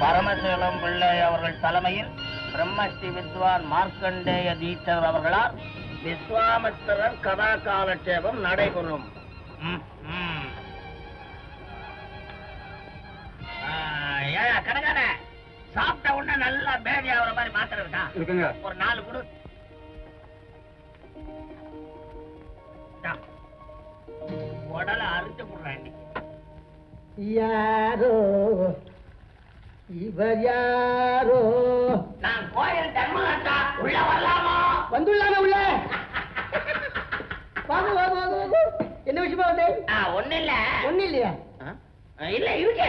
பரமசிவம் பிள்ளை அவர்கள் தலைமையில் பிரம்மஸ்ரீ வித்வான் மார்க்கண்டேய தீட்சர் அவர்களால் விஸ்வாமித்திரர் கதா காலட்சேபம் நடைபெறும். கணக்கான சாப்பிட்ட உடனே நல்லா பேதி ஆகிற மாதிரி மாத்திரை இருக்கா? இருக்குங்க. ஒரு 4 குடு. உடலை அறுத்து போடுறேன். யாரோ இவர் யாரோ? நான் கோயில் தர்மகர்த்தா. உள்ள வரலாமா? வந்துள்ளாம உள்ள என்ன விஷயமா வந்து? ஒண்ணு இல்ல. ஒண்ணு இல்லையா? இல்ல இருக்கு.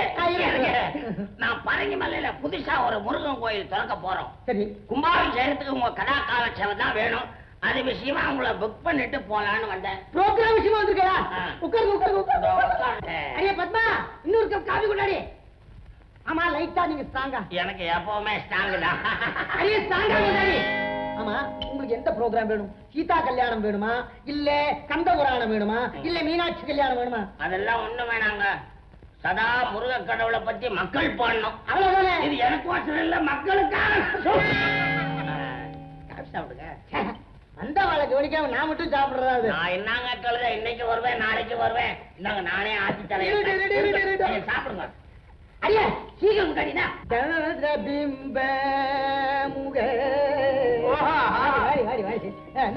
நான் பரங்கி மலையில புதுசா ஒரு முருகன் கோயில் திறக்க போறோம். சரி. கும்பாபிஷேகத்துக்கு உங்க கதா காலட்சேபம் தான் வேணும். அது விஷயமா உங்களை புக் பண்ணிட்டு போலான்னு வந்தேன். ப்ரோக்ராம் விஷயமா வந்திருக்கா? உட்காருங்க. அரிய பத்மா, இன்னொரு கப் காபி கொண்டாடி. ஆமா, லைட்டா நீங்க ஸ்ட்ராங்கா. எனக்கு எப்பவுமே ஸ்ட்ராங் தான். அரிய ஸ்ட்ராங்கா கொண்டாடி. ஆமா, உங்களுக்கு எந்த ப்ரோக்ராம் வேணும்? சீதா கல்யாணம் வேணுமா, இல்ல கந்த புராணம் வேணுமா, இல்ல மீனாட்சி கல்யாணம் வேணுமா? அதெல்லாம் ஒண்ணு வேணாங்க. சதா முருக கடவுளை பத்தி மக்கள் பாடணும். அவ்வளவுதானே. இது எனக்கு வாசல் இல்ல, மக்களுக்காக. சாப்பிடுங்க. அந்த வாழை கவனிக்காம நான் மட்டும் சாப்பிடுறாது. நான் என்னங்க கழுத, இன்னைக்கு வருவேன் நாளைக்கு வருவேன். இந்தாங்க நானே ஆட்சி தலைவர். சாப்பிடுங்க. ஐயா சீக்கிரம் கடினா. பிம்ப முக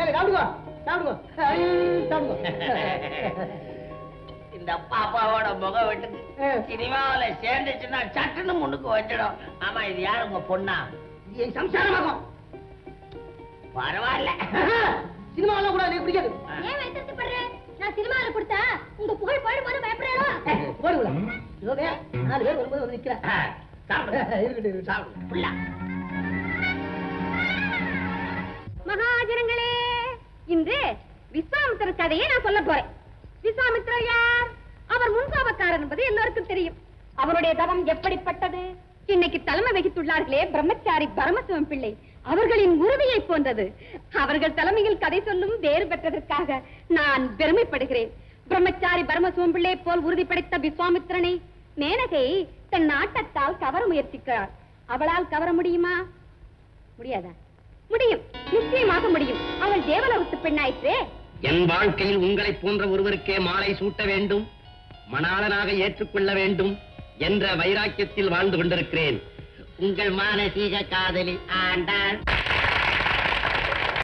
சாப்பிடுங்க சாப்பிடுங்க சாப்பிடுங்க. இந்த பாப்பாவோட முகம் விட்டு சினிமாவில சேர்ந்துச்சுன்னா சட்டுன்னு முன்னுக்கு வச்சிடும். ஆமா, இது யாரு உங்க பொண்ணா? என் சம்சாரமாகும். பரவாயில்ல. சினிமாவெல்லாம் கூட எனக்கு பிடிக்காது. ஏன் வைத்திருக்கப்படுற? நான் சினிமாவில கொடுத்தா உங்க புகழ் போயிடும் போது பயப்படுறா. போடுங்களா? 4 பேர் வரும்போது வந்து நிக்கிறேன். மகாஜனங்களே, இன்று விஸ்வாமித்திரர் கதையை நான் சொல்ல போறேன். விஸ்வாமித்திரர் யார்? அவர் முன்காபக்காரர் என்பது எல்லோருக்கும் தெரியும். அவருடைய தவம் எப்படிப்பட்டது? இன்னைக்கு தலைமை வகித்துள்ளார்களே பிரம்மச்சாரி பரமசிவம் பிள்ளை, அவர்களின் உறுதியை போன்றது. அவர்கள் தலைமையில் கதை சொல்லும் வேறு பெற்றதற்காக நான் பெருமைப்படுகிறேன். பிரம்மச்சாரி பரமசிவம் பிள்ளை போல் உறுதி படைத்த விஸ்வாமித்திரனை மேனகை தன் நாட்டத்தால் கவர முயற்சிக்கிறார். அவளால் கவர முடியுமா? முடியாதா? முடியும், நிச்சயமாக முடியும். அவள் தேவலோகத்து பெண்ணாயிற்றே. என் வாழ்க்கையில் உங்களை போன்ற ஒருவருக்கே மாலை சூட்ட வேண்டும், மணாளனாக ஏற்றுக்கொள்ள வேண்டும் என்ற வைராக்கியத்தில் வாழ்ந்து கொண்டிருக்கிறேன். உங்கள் மானசீக காதலி ஆண்டாள்.